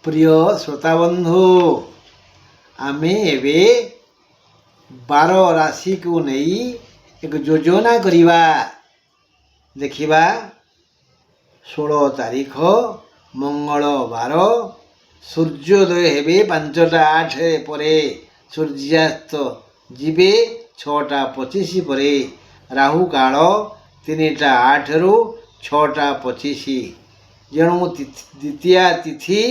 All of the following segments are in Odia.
প্রিয় শ্ରୋତାବନ୍ଧୁ, ଆମେ ଏବେ 12 ରାଶିକୁ ନେଇ ଏକ ଯୋଜନା କରିବା। ଦେଖିବା 16 ତାରିଖ ମଙ୍ଗଳବାର ସୂର୍ଯ୍ୟୋଦୟ ହେବେ 5ଟା 8 ପରେ, ସୂର୍ଯ୍ୟାସ୍ତ ଯିବେ 6ଟା 25 ପରେ, ରାହୁ କାଳ 3ଟା 8ରୁ 6ଟା 25। ଯେଣୁ ଦ୍ୱିତୀୟା ତିଥି,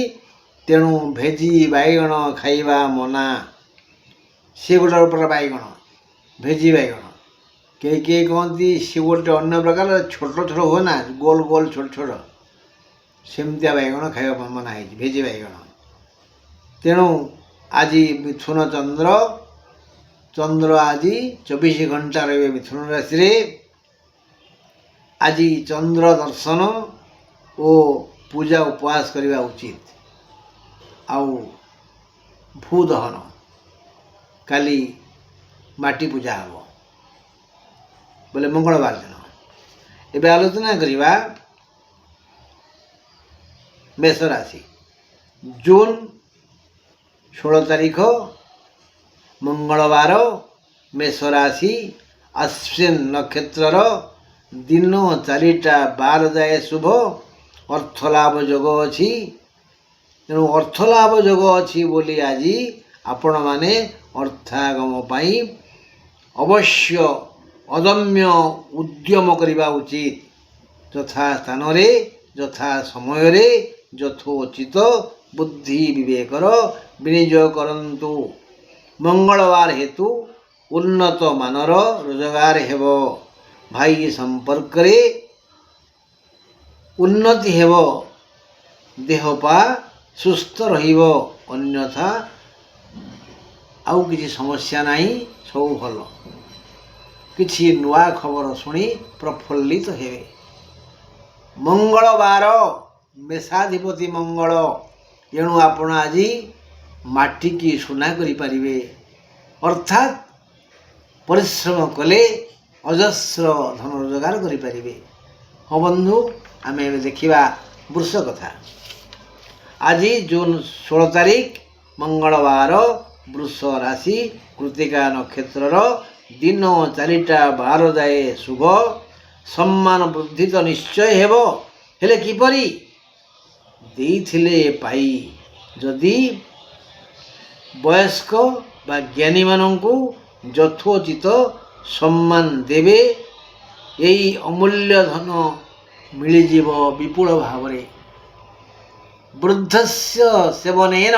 ତେଣୁ ଭେଜି ବାଇଗଣ ଖାଇବା ମନା। ସେ ଗୋଟେ ପ୍ରକାର ବାଇଗଣ, ଭେଜି ବାଇଗଣ। କେହି କେହି କହନ୍ତି ସେ ଗୋଟେ ଅନ୍ୟ ପ୍ରକାର ଛୋଟ ଛୋଟ ହୁଏ ନା, ଗୋଲ ଗୋଲ ଛୋଟ ଛୋଟ, ସେମିତିଆ ବାଇଗଣ ଖାଇବା ମନା ହେଇଛି, ଭେଜି ବାଇଗଣ। ତେଣୁ ଆଜି ମିଥୁନ ଚନ୍ଦ୍ର ଆଜି 24 ଘଣ୍ଟା ରହିବେ ମିଥୁନ ରାଶିରେ। ଆଜି ଚନ୍ଦ୍ର ଦର୍ଶନ ଓ ପୂଜା ଉପବାସ କରିବା ଉଚିତ। ଆଉ ଭୂଦହନ, କାଲି ମାଟି ପୂଜା ହେବ ବୋଲେ ମଙ୍ଗଳବାର ଦିନ। ଏବେ ଆଲୋଚନା କରିବା ମେଷ ରାଶି। ଜୁନ 16 ତାରିଖ ମଙ୍ଗଳବାର, ମେଷ ରାଶି, ଅଶ୍ୱିନ ନକ୍ଷତ୍ରର, ଦିନ 4ଟା 12 ଯାଏ ଶୁଭ। ଅର୍ଥଲାଭ ଯୋଗ ଅଛି। ତେଣୁ ଅର୍ଥଲାଭ ଯୋଗ ଅଛି ବୋଲି ଆଜି ଆପଣମାନେ ଅର୍ଥାଗମ ପାଇଁ ଅବଶ୍ୟ ଅଦମ୍ୟ ଉଦ୍ୟମ କରିବା ଉଚିତ। ଯଥା ସ୍ଥାନରେ, ଯଥା ସମୟରେ, ଯଥୋଚିତ ବୁଦ୍ଧି ବିବେକର ବିନିଯୋଗ କରନ୍ତୁ। ମଙ୍ଗଳବାର ହେତୁ ଉନ୍ନତ ମାନର ରୋଜଗାର ହେବ। ଭାଇ ସମ୍ପର୍କରେ ଉନ୍ନତି ହେବ। ଦେହପା ସୁସ୍ଥ ରହିବ। ଅନ୍ୟଥା ଆଉ କିଛି ସମସ୍ୟା ନାହିଁ, ସବୁ ଭଲ। କିଛି ନୂଆ ଖବର ଶୁଣି ପ୍ରଫୁଲ୍ଲିତ ହେବେ। ମଙ୍ଗଳବାର, ମେଷାଧିପତି ମଙ୍ଗଳ। ଏଣୁ ଆପଣ ଆଜି ମାଟିକି ସୁନା କରିପାରିବେ। ଅର୍ଥାତ୍ ପରିଶ୍ରମ କଲେ ଅଜସ୍ର ଧନ ରୋଜଗାର କରିପାରିବେ। ହଁ ବନ୍ଧୁ, ଆମେ ଏବେ ଦେଖିବା ବୃଷ କଥା। ଆଜି ଜୁନ 16 ତାରିଖ ମଙ୍ଗଳବାର, ବୃଷ ରାଶି, କୃତ୍ତିକା ନକ୍ଷତ୍ରର, ଦିନ 4ଟା 12 ଯାଏ ଶୁଭ। ସମ୍ମାନ ବୃଦ୍ଧି ତ ନିଶ୍ଚୟ ହେବ, ହେଲେ କିପରି? ଦେଇଥିଲେ ପାଇ। ଯଦି ବୟସ୍କ ବା ଜ୍ଞାନୀମାନଙ୍କୁ ଯଥୋଚିତ ସମ୍ମାନ ଦେବେ, ଏହି ଅମୂଲ୍ୟ ଧନ ମିଳିଯିବ ବିପୁଳ ଭାବରେ। ବୃଦ୍ଧସ୍ୟ ସେବନେନ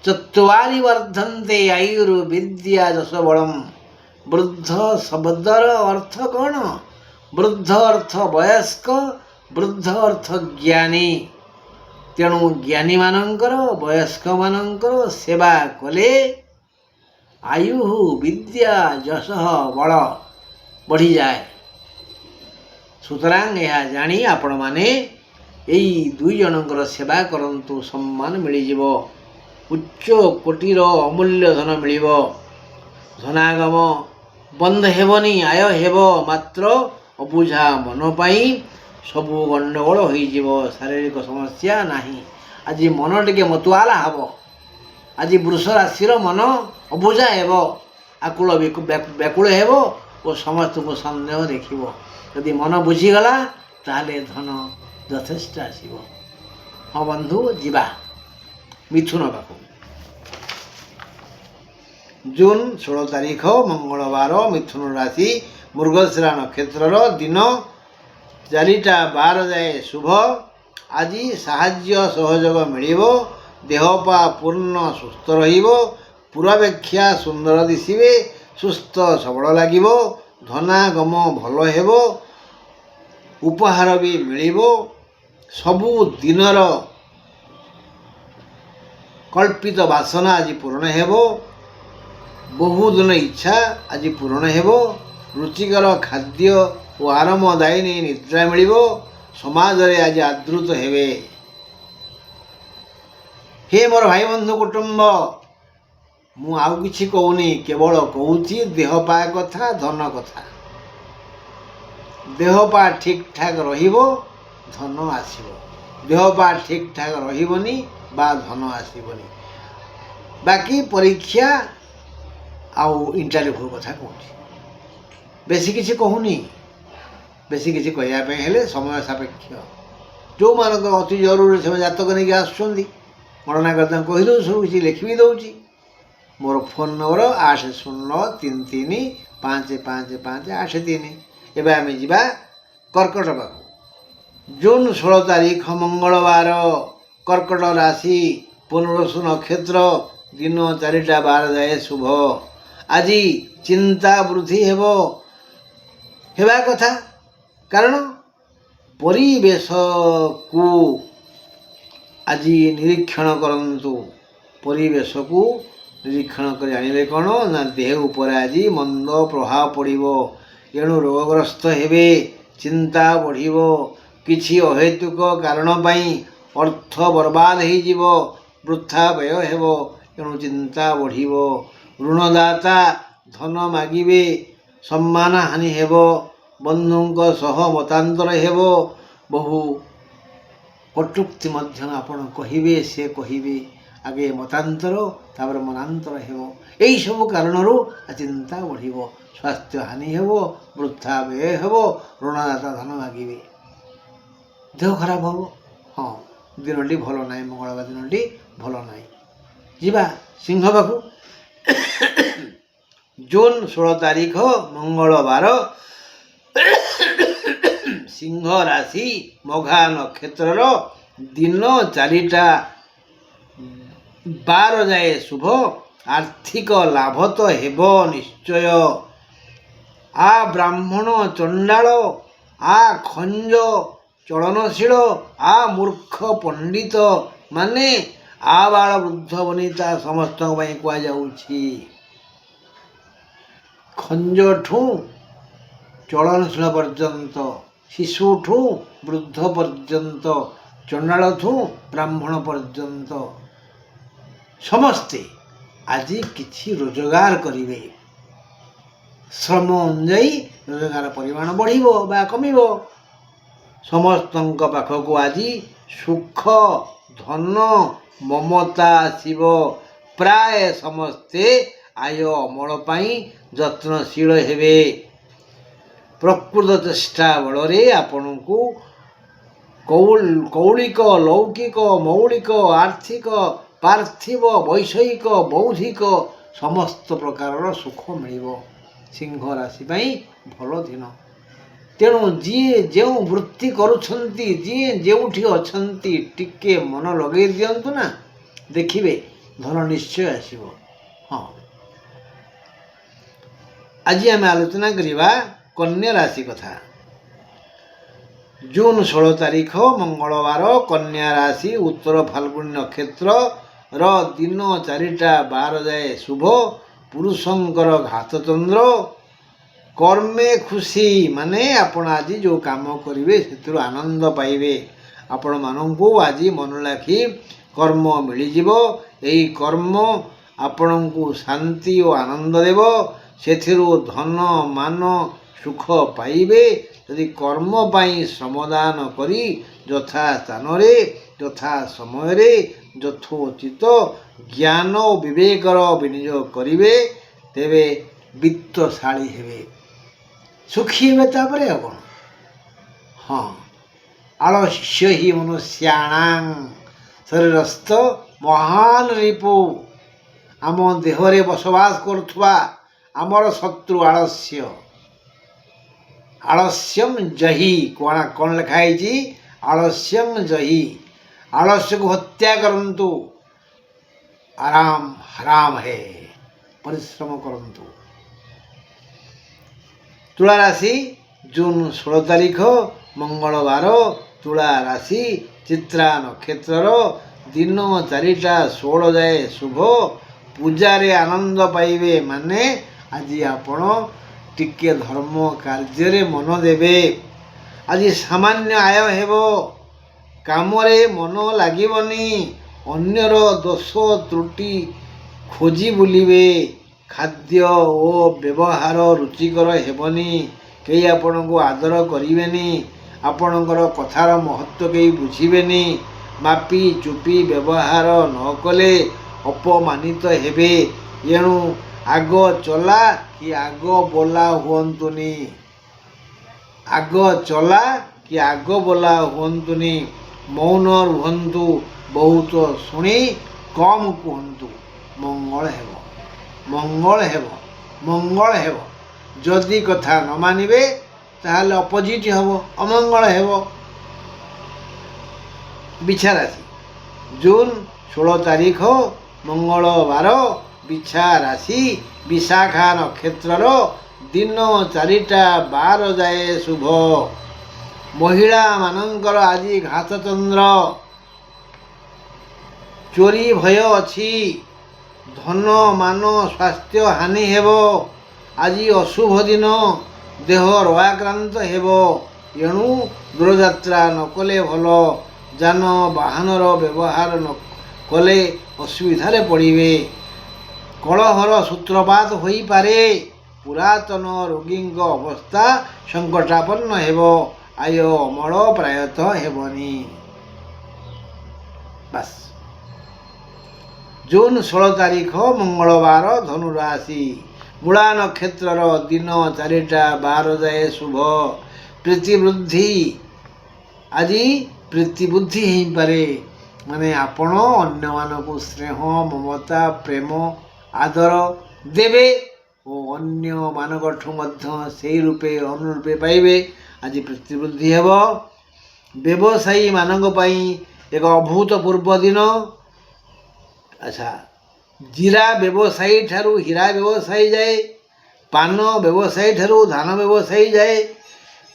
ଚତ୍ୱାରି ବର୍ଦ୍ଧନ୍ତେ ଆୟୁର୍ବିଦ୍ୟା ଯଶୋବଳମ୍। ବୃଦ୍ଧ ଶବ୍ଦର ଅର୍ଥ କ'ଣ? ବୃଦ୍ଧ ଅର୍ଥ ବୟସ୍କ, ବୃଦ୍ଧ ଅର୍ଥ ଜ୍ଞାନୀ। ତେଣୁ ଜ୍ଞାନୀମାନଙ୍କର, ବୟସ୍କମାନଙ୍କର ସେବା କଲେ ଆୟୁ, ବିଦ୍ୟା, ଯଶଃ, ବଳ ବଢ଼ିଯାଏ। ସୁତରାଂ ଏହା ଜାଣି ଆପଣମାନେ ଏଇ 2 ଜଣଙ୍କର ସେବା କରନ୍ତୁ, ସମ୍ମାନ ମିଳିଯିବ। ଉଚ୍ଚ କୋଟିର ଅମୂଲ୍ୟ ଧନ ମିଳିବ। ଧନାଗମ ବନ୍ଦ ହେବନି, ଆୟ ହେବ। ମାତ୍ର ଅବୁଝା ମନ ପାଇଁ ସବୁ ଗଣ୍ଡଗୋଳ ହୋଇଯିବ। ଶାରୀରିକ ସମସ୍ୟା ନାହିଁ। ଆଜି ମନ ଟିକେ ମତୁଆଲା ହେବ। ଆଜି ବୃଷ ରାଶିର ମନ ଅବୁଝା ହେବ, ଆକୁଳ ବ୍ୟାକୁଳ ହେବ ଓ ସମସ୍ତଙ୍କୁ ସନ୍ଦେହ ଦେଖିବ। ଯଦି ମନ ବୁଝିଗଲା ତାହେଲେ ଧନ ଯଥେଷ୍ଟ ଆସିବ। ହଁ ବନ୍ଧୁ, ଯିବା ମିଥୁନ ପାଖକୁ। ଜୁନ 16 ତାରିଖ ମଙ୍ଗଳବାର, ମିଥୁନ ରାଶି, ମୃଗଶିରା ନକ୍ଷତ୍ରର, ଦିନ 4ଟା 12 ଯାଏ ଶୁଭ। ଆଜି ସାହାଯ୍ୟ ସହଯୋଗ ମିଳିବ। ଦେହପା ପୂର୍ଣ୍ଣ ସୁସ୍ଥ ରହିବ। ପୂର୍ବାପେକ୍ଷା ସୁନ୍ଦର ଦିଶିବେ। ସୁସ୍ଥ ସବଳ ଲାଗିବ। ଧନାଗମ ଭଲ ହେବ। ଉପହାର ବି ମିଳିବ। ସବୁ ଦିନର କଳ୍ପିତ ବାସନା ଆଜି ପୂରଣ ହେବ। ବହୁଦିନ ଇଚ୍ଛା ଆଜି ପୂରଣ ହେବ। ରୁଚିକର ଖାଦ୍ୟ ଓ ଆରାମଦାୟିନୀ ନିଦ୍ରା ମିଳିବ। ସମାଜରେ ଆଜି ଆଦୃତ ହେବେ। ହେ ମୋର ଭାଇ ବନ୍ଧୁ କୁଟୁମ୍ବ, ମୁଁ ଆଉ କିଛି କହୁନି, କେବଳ କହୁଛି ଦେହପା କଥା, ଧନ କଥା। ଦେହପା ଠିକ୍ ଠାକ୍ ରହିବ, ଧନ ଆସିବ। ଦେହ ପା ଠିକ୍ ଠାକ୍ ରହିବନି ବା ଧନ ଆସିବନି। ବାକି ପରୀକ୍ଷା ଆଉ ଇଣ୍ଟରଭ୍ୟୁ କଥା କହୁଛି, ବେଶୀ କିଛି କହୁନି। ବେଶୀ କିଛି କହିବା ପାଇଁ ହେଲେ ସମୟ ସାପେକ୍ଷ। ଯେଉଁମାନଙ୍କର ଅତି ଜରୁରୀ ସେମାନେ ଜାତକ ନେଇକି ଆସୁଛନ୍ତି, ଗଣନା କରି ତାଙ୍କୁ କହିଦେଉଛି, ସବୁ କିଛି ଲେଖି ବି ଦେଉଛି। ମୋର ଫୋନ୍ ନମ୍ବର 8033555583। ଏବେ ଆମେ ଯିବା କର୍କଟ ପାଖକୁ। ଜୁନ୍ 16 ତାରିଖ ମଙ୍ଗଳବାର, କର୍କଟ ରାଶି, ପୁନର୍ବସୁ ନକ୍ଷତ୍ର, ଦିନ 4ଟା 12 ଯାଏ ଶୁଭ। ଆଜି ଚିନ୍ତା ବୃଦ୍ଧି ହେବା କଥା, କାରଣ ପରିବେଶକୁ ଆଜି ନିରୀକ୍ଷଣ କରନ୍ତୁ। ପରିବେଶକୁ ନିରୀକ୍ଷଣ କରି ଜାଣିବେ କ'ଣ ନା ଦେହ ଉପରେ ଆଜି ମନ୍ଦ ପ୍ରଭାବ ପଡ଼ିବ। ଏଣୁ ରୋଗଗ୍ରସ୍ତ ହେବେ, ଚିନ୍ତା ବଢ଼ିବ। କିଛି ଅହେତୁକ କାରଣ ପାଇଁ ଅର୍ଥ ବର୍ବାଦ ହୋଇଯିବ, ବୃଥା ବ୍ୟୟ ହେବ। ଏଣୁ ଚିନ୍ତା ବଢ଼ିବ। ଋଣଦାତା ଧନ ମାଗିବେ, ସମ୍ମାନ ହାନି ହେବ। ବନ୍ଧୁଙ୍କ ସହ ମତାନ୍ତର ହେବ। ବହୁ କଟୁକ୍ତି ମଧ୍ୟ ଆପଣ କହିବେ, ସେ କହିବେ। ଆଗେ ମତାନ୍ତର, ତାପରେ ମନାନ୍ତର ହେବ। ଏହିସବୁ କାରଣରୁ ଚିନ୍ତା ବଢ଼ିବ। ସ୍ୱାସ୍ଥ୍ୟ ହାନି ହେବ, ବୃଥା ବ୍ୟୟ ହେବ। ଋଣଦାତା ଧନ ମାଗିବେ, ଦେହ ଖରାପ ହେବ। ହଁ, ଦିନଟି ଭଲ ନାହିଁ, ମଙ୍ଗଳବାର ଦିନଟି ଭଲ ନାହିଁ। ଯିବା ସିଂହ ପାଖକୁ। ଜୁନ୍ 16 ତାରିଖ ମଙ୍ଗଳବାର, ସିଂହ ରାଶି, ମଘା ନକ୍ଷତ୍ରର, ଦିନ 4ଟା 12 ଯାଏ ଶୁଭ। ଆର୍ଥିକ ଲାଭ ତ ହେବ ନିଶ୍ଚୟ। ଆ ବ୍ରାହ୍ମଣ ଚଣ୍ଡାଳ, ଆ ଖଞ୍ଜ ଚଳନଶୀଳ, ଆ ମୂର୍ଖ ପଣ୍ଡିତ ମାନେ, ଆ ବାଳ ବୃଦ୍ଧ ବନିତା ସମସ୍ତଙ୍କ ପାଇଁ କୁହାଯାଉଛି। ଖଞ୍ଜଠୁ ଚଳନଶୀଳ ପର୍ଯ୍ୟନ୍ତ, ଶିଶୁଠୁ ବୃଦ୍ଧ ପର୍ଯ୍ୟନ୍ତ, ଚଣ୍ଡାଳଠୁ ବ୍ରାହ୍ମଣ ପର୍ଯ୍ୟନ୍ତ ସମସ୍ତେ ଆଜି କିଛି ରୋଜଗାର କରିବେ। ଶ୍ରମ ଅନୁଯାୟୀ ରୋଜଗାର ପରିମାଣ ବଢ଼ିବ ବା କମିବ। ସମସ୍ତଙ୍କ ପାଖକୁ ଆଜି ସୁଖ, ଧନ, ମମତା ଆସିବ। ପ୍ରାୟ ସମସ୍ତେ ଆୟ ଅମଳ ପାଇଁ ଯତ୍ନଶୀଳ ହେବେ। ପ୍ରକୃତ ଚେଷ୍ଟା ବଳରେ ଆପଣଙ୍କୁ କୌଳିକ, ଲୌକିକ, ମୌଳିକ, ଆର୍ଥିକ, ପାର୍ଥିବ, ବୈଷୟିକ, ବୌଦ୍ଧିକ ସମସ୍ତ ପ୍ରକାରର ସୁଖ ମିଳିବ। ସିଂହ ରାଶି ପାଇଁ ଭଲ ଦିନ। ତେଣୁ ଯିଏ ଯେଉଁ ବୃତ୍ତି କରୁଛନ୍ତି, ଯିଏ ଯେଉଁଠି ଅଛନ୍ତି, ଟିକେ ମନ ଲଗେଇ ଦିଅନ୍ତୁ ନା, ଦେଖିବେ ଧନ ନିଶ୍ଚୟ ଆସିବ। ହଁ, ଆଜି ଆମେ ଆଲୋଚନା କରିବା କନ୍ୟା ରାଶି କଥା। ଜୁନ୍ 16 ତାରିଖ ମଙ୍ଗଳବାର, କନ୍ୟା ରାଶି, ଉତ୍ତର ଫାଲ୍ଗୁନୀ ନକ୍ଷତ୍ରର, ଦିନ 4ଟା 12 ଯାଏ ଶୁଭ। ପୁରୁଷଙ୍କର ଘାତଚନ୍ଦ୍ର। କର୍ମେ ଖୁସି, ମାନେ ଆପଣ ଆଜି ଯେଉଁ କାମ କରିବେ ସେଥିରୁ ଆନନ୍ଦ ପାଇବେ। ଆପଣମାନଙ୍କୁ ଆଜି ମନ ଲାଖି କର୍ମ ମିଳିଯିବ। ଏହି କର୍ମ ଆପଣଙ୍କୁ ଶାନ୍ତି ଓ ଆନନ୍ଦ ଦେବ। ସେଥିରୁ ଧନ, ମାନ, ସୁଖ ପାଇବେ। ଯଦି କର୍ମ ପାଇଁ ଶ୍ରମଦାନ କରି ଯଥା ସ୍ଥାନରେ, ଯଥା ସମୟରେ, ଯଥୋଚିତ ଜ୍ଞାନ ଓ ବିବେକର ବିନିଯୋଗ କରିବେ, ତେବେ ବିତ୍ତଶାଳୀ ହେବେ, ସୁଖୀ ହେବେ। ତାପରେ ଆଉ କ'ଣ? ହଁ, ଆଳସ୍ୟ ହି ମନୁଷ୍ୟାଣାଂ ଶରୀରସ୍ଥ ମହାନ ରିପୁ। ଆମ ଦେହରେ ବସବାସ କରୁଥିବା ଆମର ଶତ୍ରୁ ଆଳସ୍ୟ। ଆଳସ୍ୟଂ ଜହି, କ'ଣ ଲେଖା ହେଇଛି? ଆଳସ୍ୟଂ ଜହି। ଆଳସ୍ୟକୁ ହତ୍ୟା କରନ୍ତୁ। ଆରାମ ହରାମ ହେ, ପରିଶ୍ରମ କରନ୍ତୁ। ତୁଳା ରାଶି, ଜୁନ୍ 16 ତାରିଖ ମଙ୍ଗଳବାର, ତୁଳା ରାଶି, ଚିତ୍ରା ନକ୍ଷତ୍ରର, ଦିନ 4ଟା 16 ଯାଏ ଶୁଭ। ପୂଜାରେ ଆନନ୍ଦ ପାଇବେ, ମାନେ ଆଜି ଆପଣ ଟିକେ ଧର୍ମ କାର୍ଯ୍ୟରେ ମନ ଦେବେ। ଆଜି ସାମାନ୍ୟ ଆୟ ହେବ। କାମରେ ମନ ଲାଗିବନି। ଅନ୍ୟର ଦୋଷ ତ୍ରୁଟି ଖୋଜି ବୁଲିବେ। ଖାଦ୍ୟ ଓ ବ୍ୟବହାର ରୁଚିକର ହେବନି। କେହି ଆପଣଙ୍କୁ ଆଦର କରିବେନି। ଆପଣଙ୍କର କଥାର ମହତ୍ଵ କେହି ବୁଝିବେନି। ମାପି ଚୁପି ବ୍ୟବହାର ନ କଲେ ଅପମାନିତ ହେବେ। ଏଣୁ ଆଗ ଚଲା କି ଆଗ ବୋଲା ହୁଅନ୍ତୁନି। ଆଗ ଚଲା କି ଆଗ ବୋଲା ହୁଅନ୍ତୁନି। ମୌନ ରୁହନ୍ତୁ, ବହୁତ ଶୁଣି କମ୍ କୁହନ୍ତୁ। ମଙ୍ଗଳ ହେବ, ମଙ୍ଗଳ ହେବ, ମଙ୍ଗଳ ହେବ। ଯଦି କଥା ନ ମାନିବେ ତାହେଲେ ଅପୋଜିଟ୍ ହେବ, ଅମଙ୍ଗଳ ହେବ। ବିଛା ରାଶି ଜୁନ 16 ତାରିଖ ମଙ୍ଗଳବାର। ବିଛା ରାଶି ବିଶାଖା ନକ୍ଷତ୍ରର ଦିନ 4ଟା 12 ଯାଏ ଶୁଭ। ମହିଳାମାନଙ୍କର ଆଜି ଘାତଚନ୍ଦ୍ର। ଚୋରି ଭୟ ଅଛି। ଧନ ମାନ ସ୍ୱାସ୍ଥ୍ୟ ହାନି ହେବ। ଆଜି ଅଶୁଭ ଦିନ। ଦେହ ରୋଗାକ୍ରାନ୍ତ ହେବ। ଏଣୁ ଦୂରଯାତ୍ରା ନ କଲେ ଭଲ। ଯାନବାହନର ବ୍ୟବହାର ନ କଲେ ଅସୁବିଧାରେ ପଡ଼ିବେ। କଳହର ସୂତ୍ରପାତ ହୋଇପାରେ। ପୁରାତନ ରୋଗୀଙ୍କ ଅବସ୍ଥା ସଙ୍କଟାପନ୍ନ ହେବ। ଆୟ ଅମଳ ପ୍ରାୟତଃ ହେବନି। ବାସ୍। ଜୁନ 16 ତାରିଖ ମଙ୍ଗଳବାର ଧନୁରାଶି ମୂଳା ନକ୍ଷତ୍ରର ଦିନ 4ଟା 12 ଯାଏ ଶୁଭ। ପ୍ରୀତିବୃଦ୍ଧି ଆଜି ପ୍ରୀତିବୃଦ୍ଧି ହେଇପାରେ। ମାନେ ଆପଣ ଅନ୍ୟମାନଙ୍କୁ ସ୍ନେହ ମମତା ପ୍ରେମ ଆଦର ଦେବେ ଓ ଅନ୍ୟମାନଙ୍କଠୁ ମଧ୍ୟ ସେହି ରୂପେ ଅନୁରୂପେ ପାଇବେ। ଆଜି ପ୍ରୀତିବୃଦ୍ଧି ହେବ। ବ୍ୟବସାୟୀମାନଙ୍କ ପାଇଁ ଏକ ଅଭୂତପୂର୍ବ ଦିନ। ଆଚ୍ଛା, ଜିରା ବ୍ୟବସାୟୀ ଠାରୁ ହୀରା ବ୍ୟବସାୟୀ ଯାଏ, ପାନ ବ୍ୟବସାୟୀ ଠାରୁ ଧାନ ବ୍ୟବସାୟୀ ଯାଏ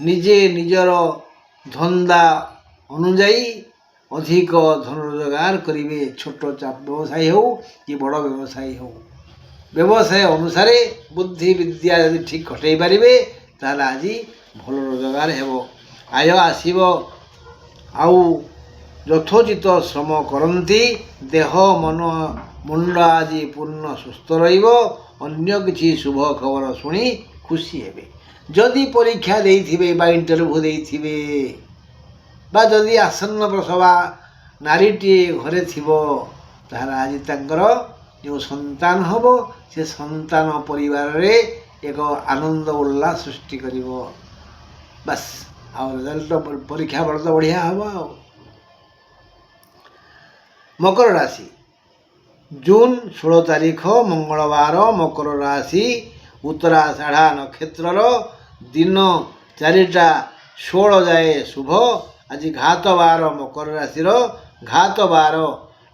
ନିଜେ ନିଜର ଧନ୍ଦା ଅନୁଯାୟୀ ଅଧିକ ଧନ ରୋଜଗାର କରିବେ। ଛୋଟ ବ୍ୟବସାୟୀ ହେଉ କି ବଡ଼ ବ୍ୟବସାୟୀ ହେଉ, ବ୍ୟବସାୟ ଅନୁସାରେ ବୁଦ୍ଧି ବିଦ୍ୟା ଯଦି ଠିକ୍ ଖଟେଇ ପାରିବେ ତାହେଲେ ଆଜି ଭଲ ରୋଜଗାର ହେବ, ଆୟ ଆସିବ। ଆଉ ଯଥୋଚିତ ଶ୍ରମ କରନ୍ତି। ଦେହ ମନ ମୁଣ୍ଡ ଆଜି ପୂର୍ଣ୍ଣ ସୁସ୍ଥ ରହିବ। ଅନ୍ୟ କିଛି ଶୁଭ ଖବର ଶୁଣି ଖୁସି ହେବେ। ଯଦି ପରୀକ୍ଷା ଦେଇଥିବେ ବା ଇଣ୍ଟରଭ୍ୟୁ ଦେଇଥିବେ ବା ଯଦି ଆସନ୍ନ ପ୍ରସବା ନାରୀଟିଏ ଘରେ ଥିବ ତାହେଲେ ଆଜି ତାଙ୍କର ଯେଉଁ ସନ୍ତାନ ହେବ ସେ ସନ୍ତାନ ପରିବାରରେ ଏକ ଆନନ୍ଦ ଉଲ୍ଲାସ ସୃଷ୍ଟି କରିବ। ବାସ୍। ଆଉ ରେଜଲ୍ଟ ପରୀକ୍ଷା ଫଳ ତ ବଢ଼ିଆ ହେବ। ଆଉ ମକର ରାଶି ଜୁନ 16 ତାରିଖ ମଙ୍ଗଳବାର ମକର ରାଶି ଉତ୍ତରାଷାଢ଼ା ନକ୍ଷତ୍ରର ଦିନ 4ଟା 16 ଯାଏ ଶୁଭ। ଆଜି ଘାତ ବାର। ମକର ରାଶିର ଘାତ ବାର।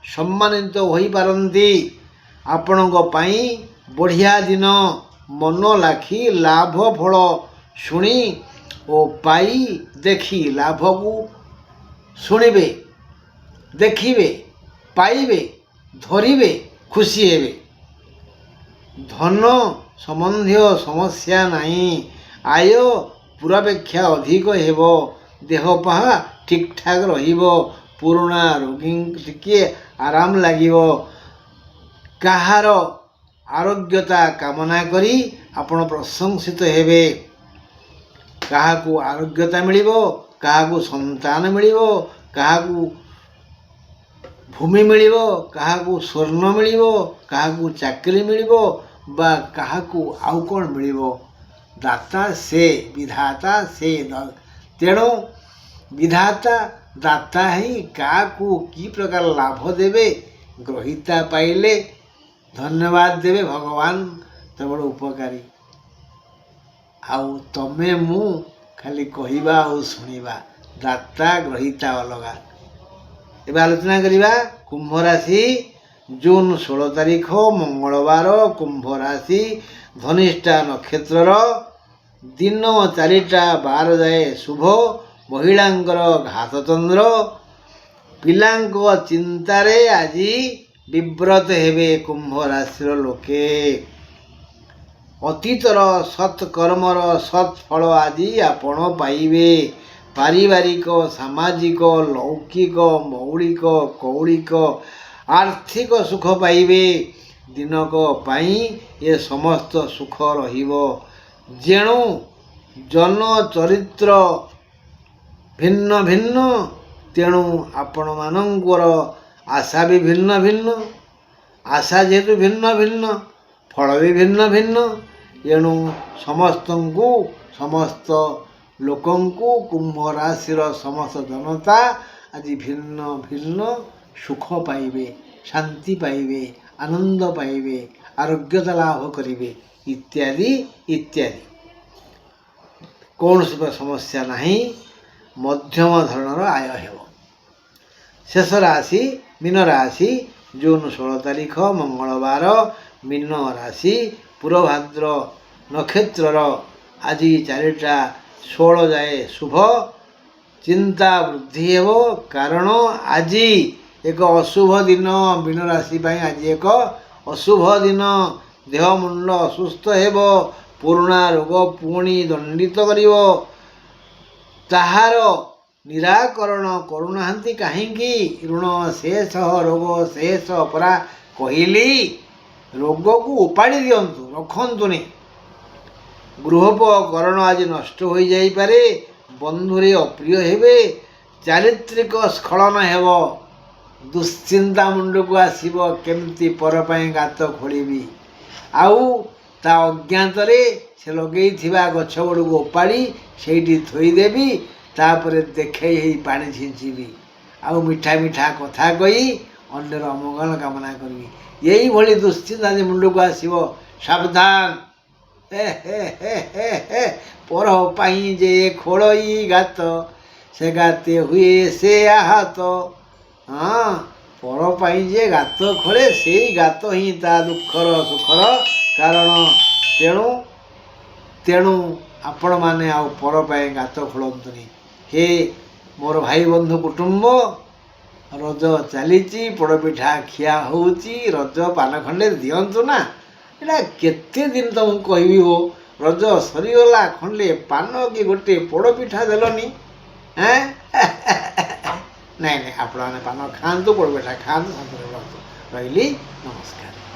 ସମ୍ମାନିତ ହୋଇପାରନ୍ତି। ଆପଣଙ୍କ ପାଇଁ ବଢ଼ିଆ ଦିନ। ମନ ଲାଖି ଲାଭ ଫଳ ଶୁଣି ଓ ପାଇ ଦେଖି ଲାଭକୁ ଶୁଣିବେ, ଦେଖିବେ, ପାଇବେ, ଧରିବେ, ଖୁସି ହେବେ। ଧନ ସମ୍ବନ୍ଧୀୟ ସମସ୍ୟା ନାହିଁ। ଆୟ ପୂର୍ବାପେକ୍ଷା ଅଧିକ ହେବ। ଦେହ ପାହା ଠିକ୍ ଠାକ୍ ରହିବ। ପୁରୁଣା ରୋଗୀଙ୍କୁ ଟିକିଏ ଆରାମ ଲାଗିବ। କାହାର ଆରୋଗ୍ୟତା କାମନା କରି ଆପଣ ପ୍ରଶଂସିତ ହେବେ। କାହାକୁ ଆରୋଗ୍ୟତା ମିଳିବ, କାହାକୁ ସନ୍ତାନ ମିଳିବ, କାହାକୁ ଭୂମି ମିଳିବ, କାହାକୁ ସ୍ୱର୍ଣ୍ଣ ମିଳିବ, କାହାକୁ ଚାକିରି ମିଳିବ ବା କାହାକୁ ଆଉ କ'ଣ ମିଳିବ। ଦାତା ସେ, ବିଧାତା ସେ। ତେଣୁ ବିଧାତା ଦାତା ହିଁ କାହାକୁ କି ପ୍ରକାର ଲାଭ ଦେବେ ଗ୍ରହିତା ପାଇଲେ ଧନ୍ୟବାଦ ଦେବେ। ଭଗବାନ ତ ବଡ଼ ଉପକାରୀ। ଆଉ ତମେ ମୁଁ ଖାଲି କହିବା ଆଉ ଶୁଣିବା। ଦାତା ଗ୍ରହିତା ଅଲଗା। ଏବେ ଆଲୋଚନା କରିବା କୁମ୍ଭ ରାଶି ଜୁନ 16 ତାରିଖ ମଙ୍ଗଳବାର। କୁମ୍ଭ ରାଶି ଧନିଷ୍ଠା ନକ୍ଷତ୍ରର ଦିନ 4ଟା 12 ଯାଏ ଶୁଭ। ମହିଳାଙ୍କର ଘାତଚନ୍ଦ୍ର। ପିଲାଙ୍କ ଚିନ୍ତାରେ ଆଜି ବିବ୍ରତ ହେବେ କୁମ୍ଭ ରାଶିର ଲୋକେ। ଅତୀତର ସତ୍ କର୍ମର ସତ୍ ଫଳ ଆଜି ଆପଣ ପାଇବେ। ପାରିବାରିକ ସାମାଜିକ ଲୌକିକ ମୌଳିକ କୌଳିକ ଆର୍ଥିକ ସୁଖ ପାଇବେ। ଦିନକ ପାଇଁ ଏ ସମସ୍ତ ସୁଖ ରହିବ। ଯେଣୁ ଜନ ଚରିତ୍ର ଭିନ୍ନ ଭିନ୍ନ। ତେଣୁ ଆପଣମାନଙ୍କର ଆଶା ବି ଭିନ୍ନ ଭିନ୍ନ। ଆଶା ଯେହେତୁ ଭିନ୍ନ ଭିନ୍ନ, ଫଳ ବି ଭିନ୍ନ ଭିନ୍ନ। ଏଣୁ ସମସ୍ତଙ୍କୁ, ସମସ୍ତ ଲୋକଙ୍କୁ, କୁମ୍ଭ ରାଶିର ସମସ୍ତ ଜନତା ଆଜି ଭିନ୍ନ ଭିନ୍ନ ସୁଖ ପାଇବେ, ଶାନ୍ତି ପାଇବେ, ଆନନ୍ଦ ପାଇବେ, ଆରୋଗ୍ୟତା ଲାଭ କରିବେ, ଇତ୍ୟାଦି ଇତ୍ୟାଦି। କୌଣସି ସମସ୍ୟା ନାହିଁ। ମଧ୍ୟମ ଧରଣର ଆୟ ହେବ। ଶେଷ ରାଶି ମୀନ ରାଶି। ଜୁନ 16 ତାରିଖ ମଙ୍ଗଳବାର। ମୀନ ରାଶି ପୂର୍ବଭାଦ୍ର ନକ୍ଷତ୍ରର ଆଜି 4ଟା 16 ଯାଏ ଶୁଭ। ଚିନ୍ତା ବୃଦ୍ଧି ହେବ, କାରଣ ଆଜି ଏକ ଅଶୁଭ ଦିନ। ମୀନ ରାଶି ପାଇଁ ଆଜି ଏକ ଅଶୁଭ ଦିନ। ଦେହ ମୁଣ୍ଡ ଅସୁସ୍ଥ ହେବ। ପୁରୁଣା ରୋଗ ପୁଣି ଦଣ୍ଡିତ କରିବ। ତାହାର ନିରାକରଣ କରୁନାହାନ୍ତି କାହିଁକି? ଋଣ ଶେଷ, ରୋଗ ଶେଷ ପରା କହିଲି। ରୋଗକୁ ଉପାଡ଼ି ଦିଅନ୍ତୁ, ରଖନ୍ତୁନି। ଗୃହୋପକରଣ ଆଜି ନଷ୍ଟ ହୋଇଯାଇପାରେ। ବନ୍ଧୁରେ ଅପ୍ରିୟ ହେବେ। ଚାରିତ୍ରିକ ସ୍ଖଳନ ହେବ। ଦୁଶ୍ଚିନ୍ତା ମୁଣ୍ଡକୁ ଆସିବ, କେମିତି ପର ପାଇଁ ଗାତ ଖୋଳିବି, ଆଉ ତା ଅଜ୍ଞାତରେ ସେ ଲଗେଇଥିବା ଗଛ ଗୁଡ଼ିକୁ ଉପାଡ଼ି ସେଇଠି ଥୋଇଦେବି, ତାପରେ ଦେଖେଇ ହେଇ ପାଣି ଛିଞ୍ଚିବି, ଆଉ ମିଠା ମିଠା କଥା କହି ଅନ୍ୟର ଅମଙ୍ଗଳ କାମନା କରିବି। ଏଇଭଳି ଦୁଶ୍ଚିନ୍ତା ଆଜି ମୁଣ୍ଡକୁ ଆସିବ। ସାବଧାନ। ପର ପାଇଁ ଯେ ଖୋଳଇ ଗାତ, ସେ ଗାତେ ହୁଏ ସେ ଆହତ। ହଁ, ପର ପାଇଁ ଯେ ଗାତ ଖୋଳେ, ସେଇ ଗାତ ହିଁ ତା ଦୁଃଖର ସୁଖର କାରଣ। ତେଣୁ ଆପଣମାନେ ଆଉ ପର ପାଇଁ ଗାତ ଖୋଳନ୍ତୁନି। ହେ ମୋର ଭାଇ ବନ୍ଧୁ କୁଟୁମ୍ବ, ରଜ ଚାଲିଛି, ପୋଡ଼ପିଠା ଖିଆ ହେଉଛି। ରଜ ପାନ ଖଣ୍ଡେ ଦିଅନ୍ତୁ ନା। ଏଇଟା କେତେ ଦିନ ତମକୁ କହିବି ହୋ, ରଜ ସରିଗଲା, ଖଣ୍ଡେ ପାନ କି ଗୋଟେ ପୋଡ଼ପିଠା ଦେଲନି। ନାଇଁ ନାଇଁ, ଆପଣମାନେ ପାନ ଖାଆନ୍ତୁ, ପୋଡ଼ପିଠା ଖାଆନ୍ତୁ, ଶାନ୍ତିରେ ରୁହନ୍ତୁ। ରହିଲି, ନମସ୍କାର।